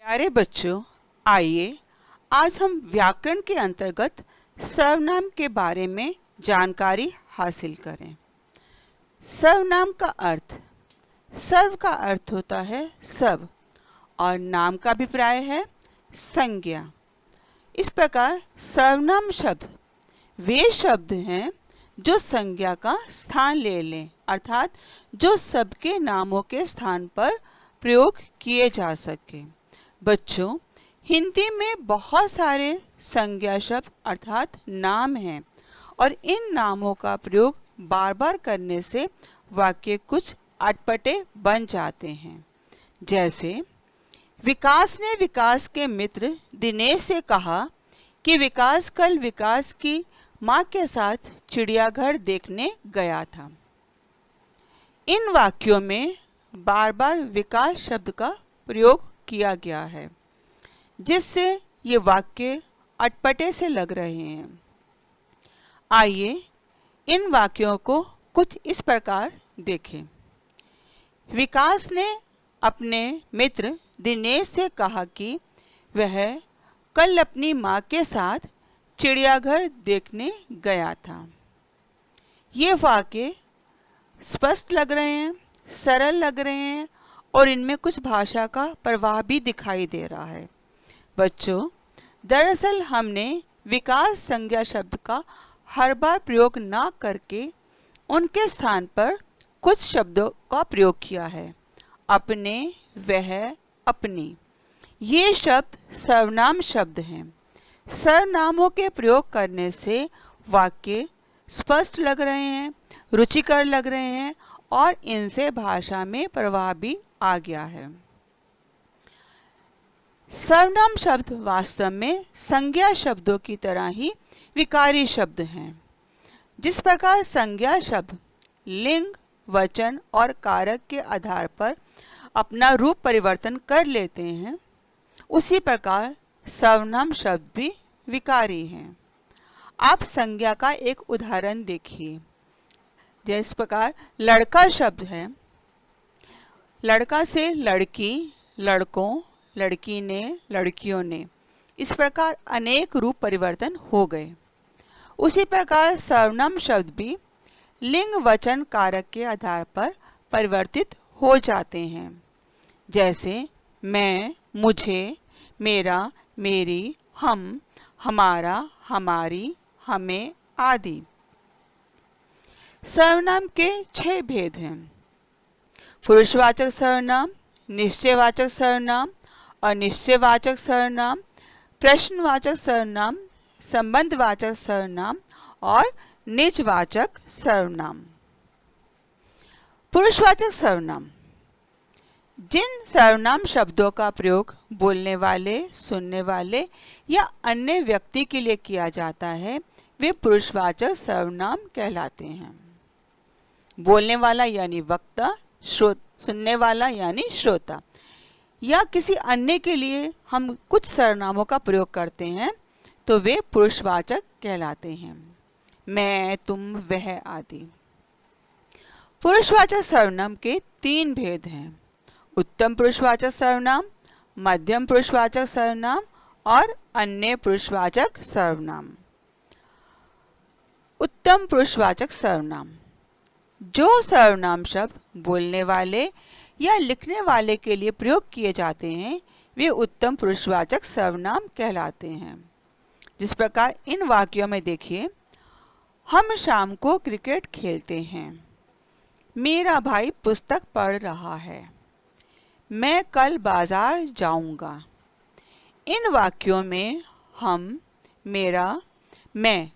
प्यारे बच्चों, आइए आज हम व्याकरण के अंतर्गत सर्वनाम के बारे में जानकारी हासिल करें। सर्वनाम का अर्थ, सर्व का अर्थ होता है सब और नाम का अभिप्राय है संज्ञा। इस प्रकार सर्वनाम शब्द वे शब्द हैं जो संज्ञा का स्थान ले लें, अर्थात जो सबके नामों के स्थान पर प्रयोग किए जा सके। बच्चों, हिंदी में बहुत सारे संज्ञा शब्द अर्थात नाम हैं और इन नामों का प्रयोग बार बार करने से वाक्य कुछ अटपटे बन जाते हैं। जैसे विकास ने विकास के मित्र दिनेश से कहा कि विकास कल विकास की मां के साथ चिड़ियाघर देखने गया था। इन वाक्यों में बार बार विकास शब्द का प्रयोग किया गया है, जिससे ये वाक्य अटपटे से लग रहे हैं। आइए इन वाक्यों को कुछ इस प्रकार देखें। विकास ने अपने मित्र दिनेश से कहा कि वह कल अपनी मां के साथ चिड़ियाघर देखने गया था। ये वाक्य स्पष्ट लग रहे हैं, सरल लग रहे हैं और इनमें कुछ भाषा का प्रवाह भी दिखाई दे रहा है। बच्चों, दरअसल हमने विकास संज्ञा शब्द का हर बार प्रयोग ना करके उनके स्थान पर कुछ शब्दों का प्रयोग किया है। अपने, वह, अपनी, ये शब्द सर्वनाम शब्द हैं। सर्वनामों के प्रयोग करने से वाक्य स्पष्ट लग रहे हैं, रुचिकर लग रहे हैं और इनसे भाषा में प्रवाह भी आ गया है। सर्वनाम शब्द वास्तव में संज्ञा शब्दों की तरह ही विकारी शब्द हैं। जिस प्रकार संज्ञा शब्द लिंग, वचन और कारक के आधार पर अपना रूप परिवर्तन कर लेते हैं, उसी प्रकार सर्वनाम शब्द भी विकारी हैं। आप संज्ञा का एक उदाहरण देखिए। जिस प्रकार लड़का शब्द है, लड़का से लड़की, लड़कों, लड़की ने, लड़कियों ने, इस प्रकार अनेक रूप परिवर्तन हो गए। उसी प्रकार सर्वनाम शब्द भी लिंग, वचन, कारक के आधार पर परिवर्तित हो जाते हैं। जैसे मैं, मुझे, मेरा, मेरी, हम, हमारा, हमारी, हमें आदि। सर्वनाम के 6 भेद हैं: पुरुषवाचक सर्वनाम, निश्चयवाचक सर्वनाम, अनिश्चयवाचक सर्वनाम, प्रश्नवाचक सर्वनाम, संबंधवाचक सर्वनाम और निजवाचक सर्वनाम। पुरुषवाचक सर्वनाम जिन सर्वनाम शब्दों का प्रयोग बोलने वाले, सुनने वाले या अन्य व्यक्ति के लिए किया जाता है, वे पुरुषवाचक सर्वनाम कहलाते हैं। बोलने वाला यानी वक्ता, सुनने वाला यानी श्रोता, या किसी अन्य के लिए हम कुछ सर्वनामों का प्रयोग करते हैं तो वे पुरुषवाचक कहलाते हैं। मैं, तुम, वह आदि। पुरुषवाचक सर्वनाम के 3 भेद हैं: उत्तम पुरुषवाचक सर्वनाम, मध्यम पुरुषवाचक सर्वनाम और अन्य पुरुषवाचक सर्वनाम। उत्तम पुरुषवाचक सर्वनाम जो सर्वनाम शब्द बोलने वाले या लिखने वाले के लिए प्रयोग किए जाते हैं, वे उत्तम पुरुषवाचक सर्वनाम कहलाते हैं। जिस प्रकार इन वाक्यों में देखिए, हम शाम को क्रिकेट खेलते हैं, मेरा भाई पुस्तक पढ़ रहा है, मैं कल बाजार जाऊंगा। इन वाक्यों में हम, मेरा, मैं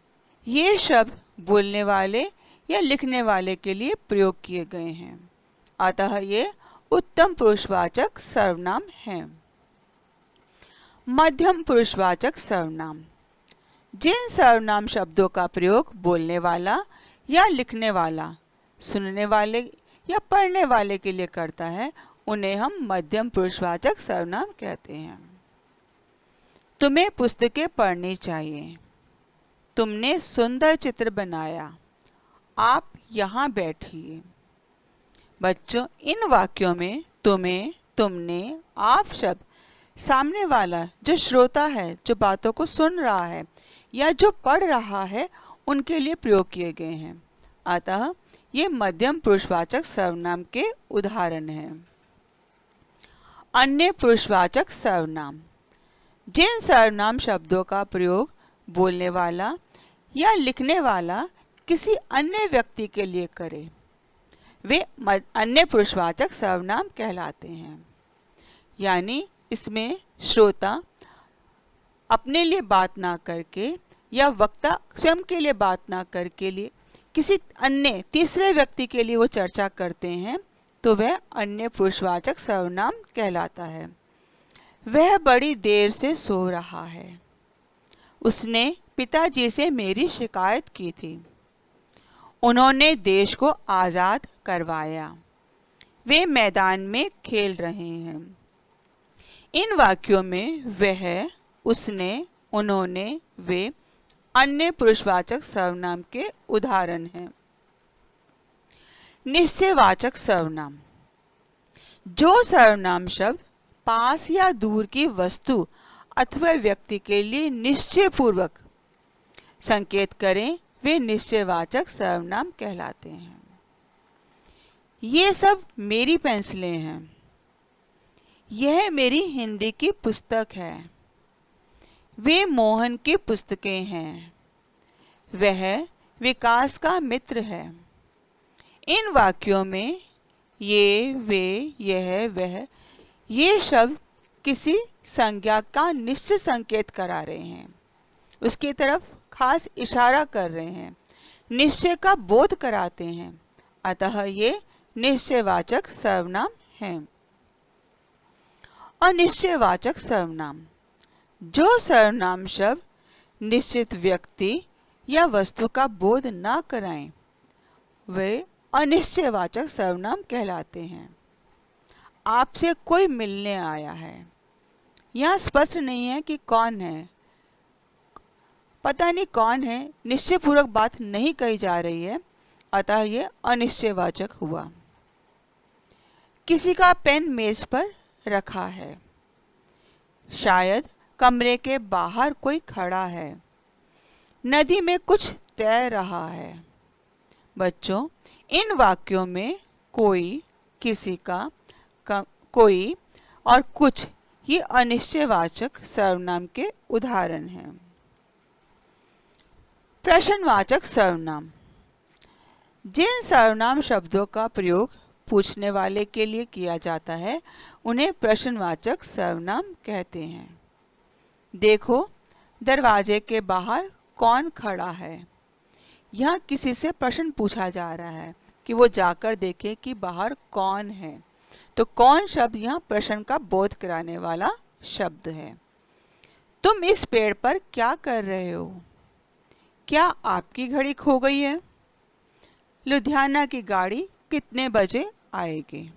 ये शब्द बोलने वाले या लिखने वाले के लिए प्रयोग किए गए हैं, अतः ये उत्तम पुरुषवाचक सर्वनाम हैं। मध्यम पुरुषवाचक सर्वनाम जिन सर्वनाम शब्दों का प्रयोग बोलने वाला या लिखने वाला, सुनने वाले या पढ़ने वाले के लिए करता है, उन्हें हम मध्यम पुरुषवाचक सर्वनाम कहते हैं। तुम्हें पुस्तकें पढ़नी चाहिए, तुमने सुंदर चित्र बनाया, आप यहाँ बैठिए। बच्चों, इन वाक्यों में तुम्हें, तुमने, आप शब्द सामने वाला जो श्रोता है, जो बातों को सुन रहा है या जो पढ़ रहा है, उनके लिए प्रयोग किए गए हैं। अतः ये मध्यम पुरुषवाचक सर्वनाम के उदाहरण हैं। अन्य पुरुषवाचक सर्वनाम। जिन सर्वनाम शब्दों का प्रयोग बोलने वाला या लिखने वाला किसी अन्य व्यक्ति के लिए करे, वे अन्य पुरुषवाचक सर्वनाम कहलाते हैं। यानी इसमें श्रोता अपने लिए बात ना करके या वक्ता स्वयं के लिए बात ना करके लिए किसी अन्य तीसरे व्यक्ति के लिए वो चर्चा करते हैं, तो वह अन्य पुरुषवाचक सर्वनाम कहलाता है। वह बड़ी देर से सो रहा है। उसने पिताजी से मेरी शिकायत की थी। उन्होंने देश को आजाद करवाया। वे मैदान में खेल रहे हैं। इन वाक्यों में वह, उसने, उन्होंने, वे अन्य पुरुषवाचक सर्वनाम के उदाहरण हैं। निश्चयवाचक सर्वनाम। जो सर्वनाम शब्द पास या दूर की वस्तु अथवा व्यक्ति के लिए निश्चय पूर्वक संकेत करें, वे निश्चयवाचक सर्वनाम कहलाते हैं। ये सब मेरी पेंसिलें हैं। यह मेरी हिंदी की पुस्तक है। वे मोहन की पुस्तकें हैं। वह विकास का मित्र है। इन वाक्यों में ये, वे, यह, वह, ये शब्द किसी संज्ञा का निश्चित संकेत करा रहे हैं, उसकी तरफ खास इशारा कर रहे हैं, निश्चय का बोध कराते हैं। अतः ये निश्चयवाचक सर्वनाम हैं। अनिश्चयवाचक सर्वनाम। जो सर्वनाम शब्द निश्चित व्यक्ति या वस्तु का बोध न कराएं, वे अनिश्चयवाचक सर्वनाम कहलाते हैं। आपसे कोई मिलने आया है। यहाँ स्पष्ट नहीं है कि कौन है, पता नहीं कौन है, निश्चय पूर्वक बात नहीं कही जा रही है, अतः यह अनिश्चयवाचक हुआ। किसी का पेन मेज पर रखा है। शायद कमरे के बाहर कोई खड़ा है। नदी में कुछ तैर रहा है। बच्चों, इन वाक्यों में कोई, किसी का, कोई और कुछ ये अनिश्चयवाचक सर्वनाम के उदाहरण हैं। प्रश्नवाचक सर्वनाम। जिन सर्वनाम शब्दों का प्रयोग पूछने वाले के लिए किया जाता है, उन्हें प्रश्नवाचक सर्वनाम कहते हैं। देखो, दरवाजे के बाहर कौन खड़ा है। यहाँ किसी से प्रश्न पूछा जा रहा है कि वो जाकर देखे कि बाहर कौन है, तो कौन शब्द यहाँ प्रश्न का बोध कराने वाला शब्द है। तुम इस पेड़ पर क्या कर रहे हो? क्या आपकी घड़ी खो गई है? लुधियाना की गाड़ी कितने बजे आएगी?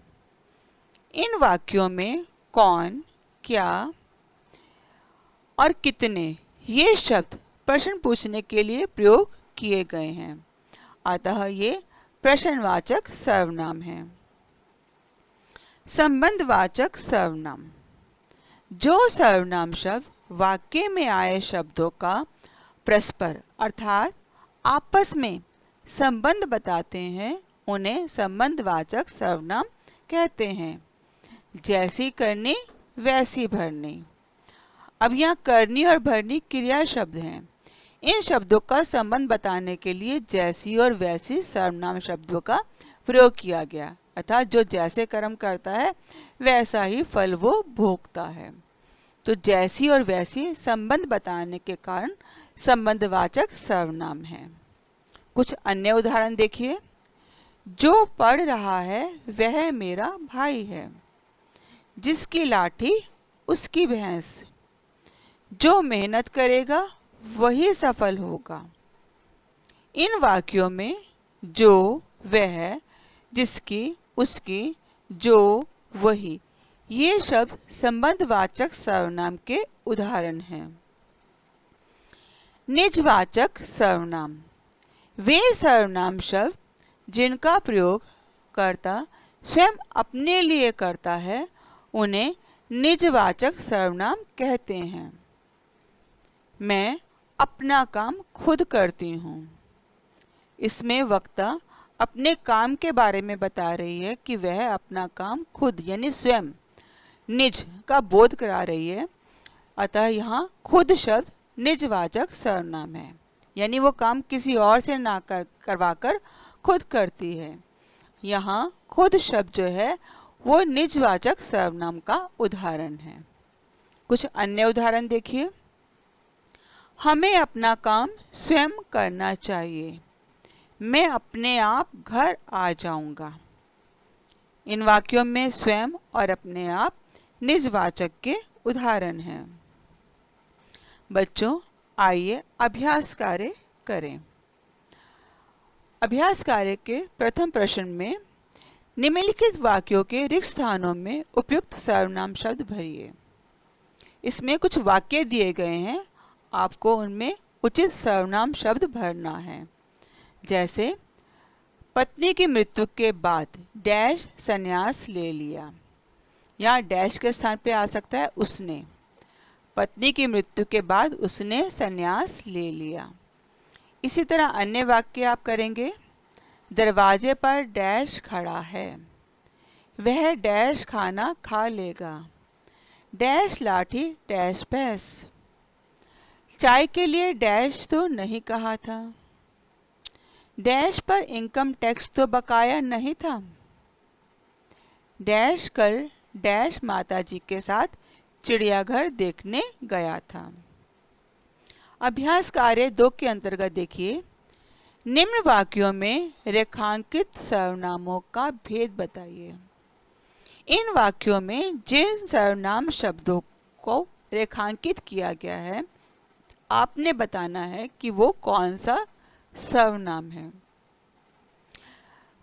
इन वाक्यों में कौन, क्या और कितने ये शब्द प्रश्न पूछने के लिए प्रयोग किए गए हैं, अतः ये प्रश्नवाचक सर्वनाम है। संबंधवाचक सर्वनाम। जो सर्वनाम शब्द वाक्य में आए शब्दों का परस्पर अर्थात आपस में संबंध बताते हैं, उन्हें संबंधवाचक सर्वनाम कहते हैं। जैसी करनी वैसी भरनी। अब यहाँ करनी और भरनी क्रिया शब्द हैं। इन शब्दों का संबंध बताने के लिए जैसी और वैसी सर्वनाम शब्दों का प्रयोग किया गया, अर्थात जो जैसे कर्म करता है वैसा ही फल वो भोगता है। तो जैसी और वैसी संबंध बताने के कारण संबंधवाचक सर्वनाम है। कुछ अन्य उदाहरण देखिए। जो पढ़ रहा है वह मेरा भाई है। जिसकी लाठी उसकी भैंस। जो मेहनत करेगा वही सफल होगा। इन वाक्यों में जो, वह, जिसकी, उसकी, जो, वही ये शब्द संबंधवाचक सर्वनाम के उदाहरण हैं। निजवाचक सर्वनाम। वे सर्वनाम शब्द जिनका प्रयोग कर्ता स्वयं अपने लिए करता है, उन्हें निजवाचक सर्वनाम कहते हैं। मैं अपना काम खुद करती हूँ। इसमें वक्ता अपने काम के बारे में बता रही है कि वह अपना काम खुद यानी स्वयं, निज का बोध करा रही है। अतः यहाँ खुद शब्द निजवाचक सर्वनाम है, यानी वो काम किसी और से ना करवाकर खुद करती है। यहाँ खुद शब्द जो है वो निजवाचक सर्वनाम का उदाहरण है। कुछ अन्य उदाहरण देखिए। हमें अपना काम स्वयं करना चाहिए। मैं अपने आप घर आ जाऊंगा। इन वाक्यों में स्वयं और अपने आप निजवाचक के उदाहरण हैं। बच्चों, आइए अभ्यास कार्य करें। अभ्यास कार्य के प्रथम प्रश्न में निम्नलिखित वाक्यों के रिक्त स्थानों में उपयुक्त सर्वनाम शब्द भरिए। इसमें कुछ वाक्य दिए गए हैं, आपको उनमें उचित सर्वनाम शब्द भरना है। जैसे पत्नी की मृत्यु के बाद डैश संन्यास ले लिया। यहाँ डैश के स्थान पे आ सकता है उसने। पत्नी की मृत्यु के बाद उसने संन्यास ले लिया। इसी तरह अन्य वाक्य आप करेंगे। दरवाजे पर डैश खड़ा है। वह डैश खाना खा लेगा। डैश लाठी डैश भैंस। चाय के लिए डैश तो नहीं कहा था। डैश पर इनकम टैक्स तो बकाया नहीं था। डैश कल डैश माताजी के साथ चिड़ियाघर देखने गया था। अभ्यास कार्य 2 के अंतर्गत देखिए। निम्न वाक्यों में रेखांकित सर्वनामों का भेद बताइए। इन वाक्यों में जिन सर्वनाम शब्दों को रेखांकित किया गया है, आपने बताना है कि वो कौन सा सर्वनाम है।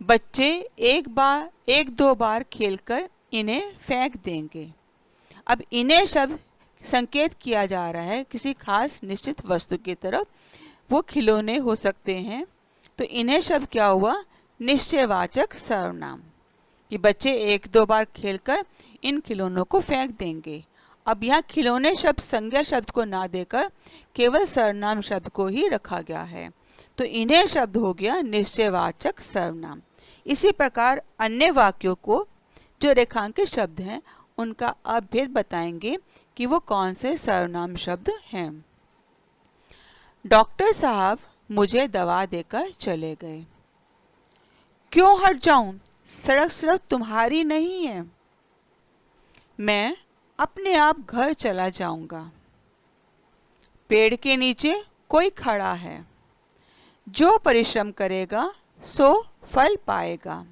बच्चे एक दो बार खेलकर इन्हें फेंक देंगे। अब इन्हें शब्द संकेत किया जा रहा है किसी खास निश्चित वस्तु की तरफ। वो खिलौने हो सकते हैं, तो इन्हें शब्द क्या हुआ? निश्चयवाचक सर्वनाम। कि बच्चे 1-2 बार खेलकर इन खिलौनों को फेंक देंगे। अब यहाँ खिलौने शब्द संज्ञा शब्द को ना देकर केवल सर्वनाम शब्द को ही रखा गया है, तो इन्हें शब्द हो गया निश्चयवाचक सर्वनाम। इसी प्रकार अन्य वाक्यों को जो रेखांकित शब्द हैं उनका आप भेद बताएंगे कि वो कौन से सर्वनाम शब्द हैं। डॉक्टर साहब मुझे दवा देकर चले गए। क्यों हट जाऊं? सड़क तुम्हारी नहीं है। मैं अपने आप घर चला जाऊंगा। पेड़ के नीचे कोई खड़ा है। जो परिश्रम करेगा सो फल पाएगा।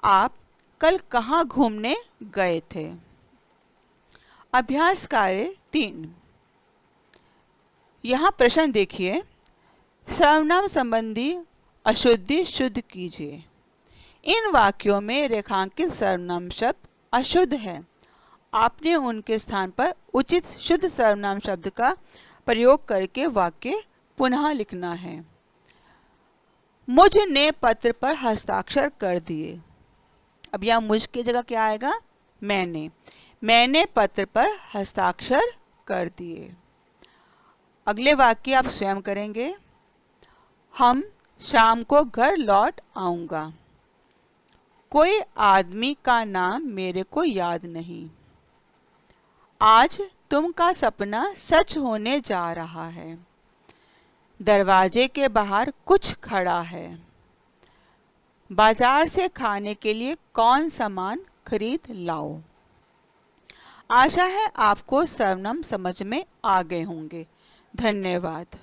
आप कल कहाँ घूमने गए थे? अभ्यास कार्य 3। यहाँ प्रश्न देखिए। सर्वनाम संबंधी अशुद्धि शुद्ध कीजिए। इन वाक्यों में रेखांकित सर्वनाम शब्द अशुद्ध है। आपने उनके स्थान पर उचित शुद्ध सर्वनाम शब्द का प्रयोग करके वाक्य पुनः लिखना है। मुझ ने पत्र पर हस्ताक्षर कर दिए। अब यहाँ मुझ की जगह क्या आएगा? मैंने पत्र पर हस्ताक्षर कर दिए। अगले वाक्य आप स्वयं करेंगे। हम शाम को घर लौट आऊंगा। कोई आदमी का नाम मेरे को याद नहीं। आज तुम का सपना सच होने जा रहा है। दरवाजे के बाहर कुछ खड़ा है। बाजार से खाने के लिए कौन सामान खरीद लाओ। आशा है आपको सर्वनाम समझ में आ गए होंगे। धन्यवाद।